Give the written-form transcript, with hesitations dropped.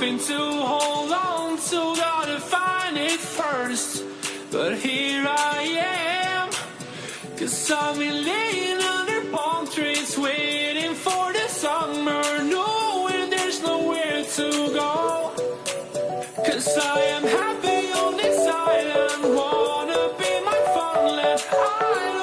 hoping to hold on to, gotta find it first. But here I am, 'cause I've been laying under palm trees, waiting for the summer, knowing there's nowhere to go. 'Cause I am happy on this island, wanna be my fun land. I